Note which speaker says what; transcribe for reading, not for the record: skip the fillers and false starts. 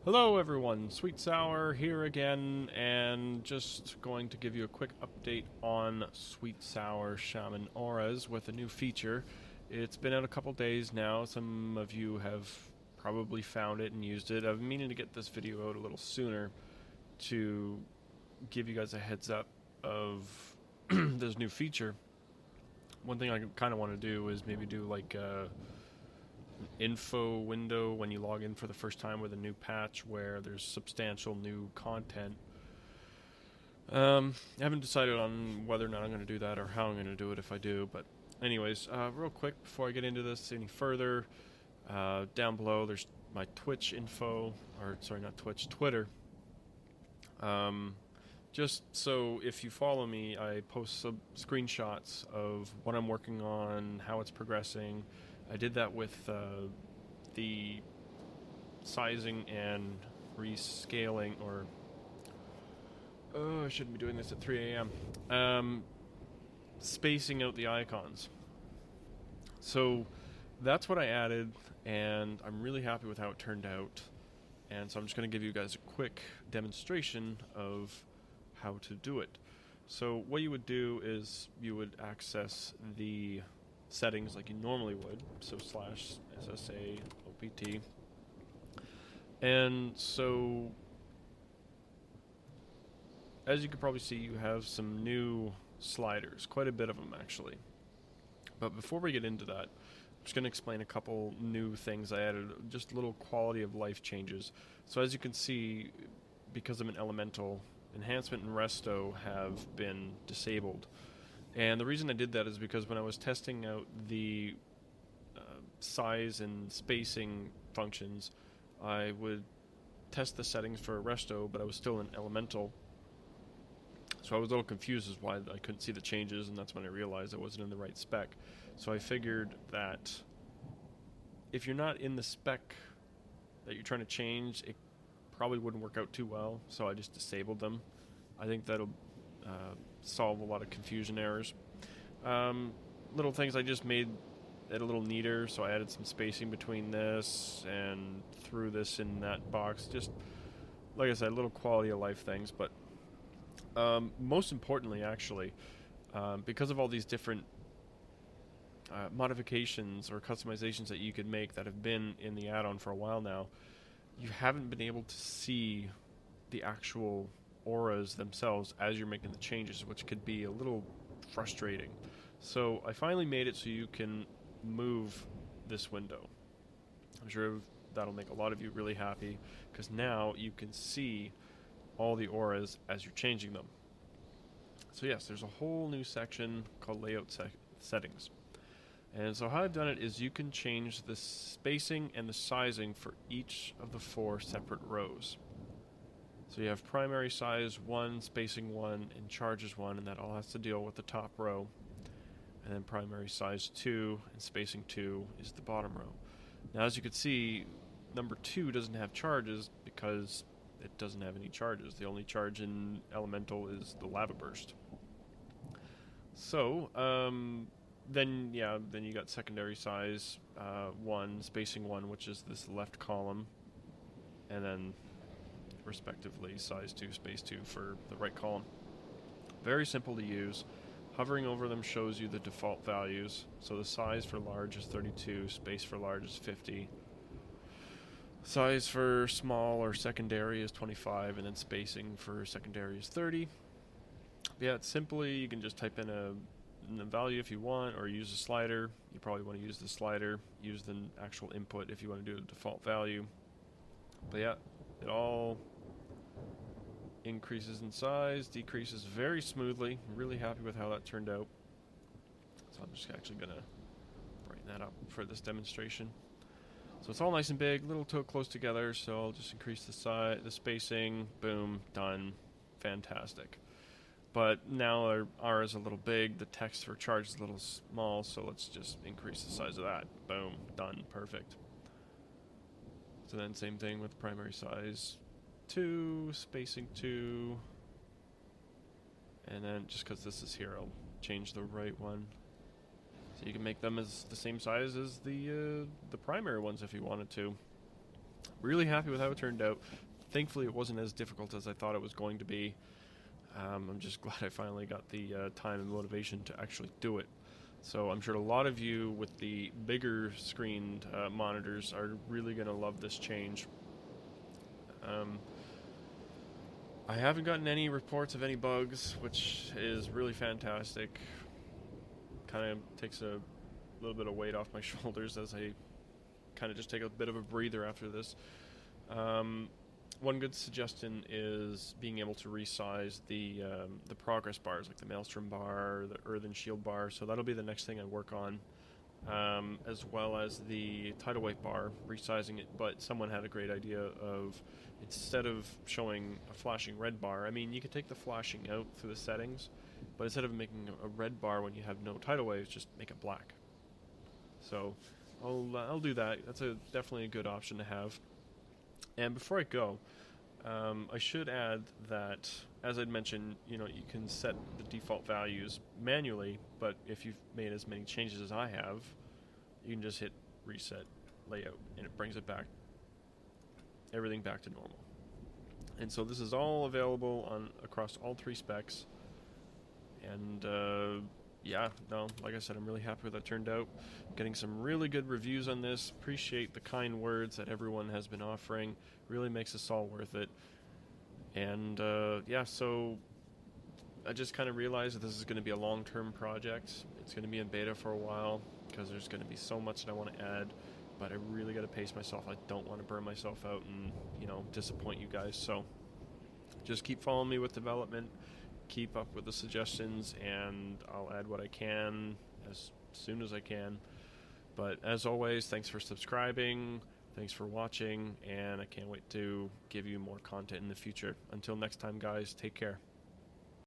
Speaker 1: Hello everyone, Sweetsour here again, and just going to give you a quick update on Sweetsour Shaman Auras with a new feature. It's been out a couple days now. Some of you have probably found it and used it. I've been meaning to get this video out a little sooner to give you guys a heads up of this new feature. One thing I kind of want to do is maybe do like info window when you log in for the first time with a new patch where there's substantial new content. I haven't decided on whether or not I'm going to do that or how I'm going to do it if I do, but anyways, real quick before I get into this any further, down below there's my Twitch info, or sorry, not Twitch, Twitter. Just so if you follow me, I post some screenshots of what I'm working on, how it's progressing. I did that with the sizing and rescaling, or I shouldn't be doing this at 3 a.m. Spacing out the icons. So that's what I added, and I'm really happy with how it turned out. And so I'm just going to give you guys a quick demonstration of how to do it. So what you would do is you would access the settings like you normally would, so /SSA OPT, and so as you can probably see, you have some new sliders, quite a bit of them actually. But before we get into that, I'm just going to explain a couple new things I added, just little quality of life changes. So as you can see, because I'm an elemental, enhancement and resto have been disabled. And the reason I did that is because when I was testing out the size and spacing functions, I would test the settings for a resto, but I was still an elemental. So I was a little confused as why I couldn't see the changes, and that's when I realized I wasn't in the right spec. So I figured that if you're not in the spec that you're trying to change, it probably wouldn't work out too well, so I just disabled them. I think that'll solve a lot of confusion errors. Little things I just made it a little neater, so I added some spacing between this and threw this in that box. Just, like I said, little quality of life things. But most importantly, actually, because of all these different modifications or customizations that you could make that have been in the add-on for a while now, you haven't been able to see the actual auras themselves as you're making the changes, which could be a little frustrating. So I finally made it so you can move this window. I'm sure that'll make a lot of you really happy, because now you can see all the auras as you're changing them. So yes, there's a whole new section called layout settings. And so how I've done it is you can change the spacing and the sizing for each of the 4 separate rows. So you have primary size 1, spacing 1, and charges 1, and that all has to deal with the top row. And then primary size 2 and spacing 2 is the bottom row. Now as you can see, number 2 doesn't have charges because it doesn't have any charges. The only charge in elemental is the lava burst. So then you got secondary size 1, spacing 1, which is this left column, and then respectively size 2, space 2 for the right column. Very simple to use. Hovering over them shows you the default values. So the size for large is 32, space for large is 50, size for small or secondary is 25, and then spacing for secondary is 30. Yeah, it's simply, you can just type in a value if you want, or use a slider. You probably want to use the slider, use the actual input if you want to do a default value. But yeah, it all increases in size, decreases very smoothly. I'm really happy with how that turned out. So I'm just actually going to brighten that up for this demonstration. So it's all nice and big, a little too close together, so I'll just increase the size, the spacing, boom, done, fantastic. But now our R is a little big, the text for charge is a little small, so let's just increase the size of that. Boom, done, perfect. So then same thing with primary size 2, spacing 2, and then just because this is here, I'll change the right one. So you can make them as the same size as the primary ones if you wanted to. really happy with how it turned out. Thankfully, it wasn't as difficult as I thought it was going to be. I'm just glad I finally got the time and motivation to actually do it. So I'm sure a lot of you with the bigger screened monitors are really going to love this change. I haven't gotten any reports of any bugs, which is really fantastic. Kind of takes a little bit of weight off my shoulders as I kind of just take a bit of a breather after this. One good suggestion is being able to resize the progress bars, like the Maelstrom bar, the Earthen Shield bar. So that'll be the next thing I work on, as well as the tidal wave bar, resizing it. But someone had a great idea of, instead of showing a flashing red bar, I mean, you could take the flashing out through the settings, but instead of making a red bar when you have no tidal waves, just make it black. So I'll do that. That's definitely a good option to have. And before I go, I should add that, as I'd mentioned, you can set the default values manually, but if you've made as many changes as I have, you can just hit reset layout, and it brings it back, everything back to normal. And so this is all available across all 3 specs. And yeah, no, like I said, I'm really happy with how it turned out. Getting some really good reviews on this. Appreciate the kind words that everyone has been offering. Really makes this all worth it. And yeah, so I just kind of realized that this is going to be a long-term project. It's going to be in beta for a while because there's going to be so much that I want to add. But I really got to pace myself. I don't want to burn myself out and, disappoint you guys. So just keep following me with development. Keep up with the suggestions, and I'll add what I can as soon as I can. But as always, thanks for subscribing, thanks for watching, and I can't wait to give you more content in the future. Until next time, guys, take care.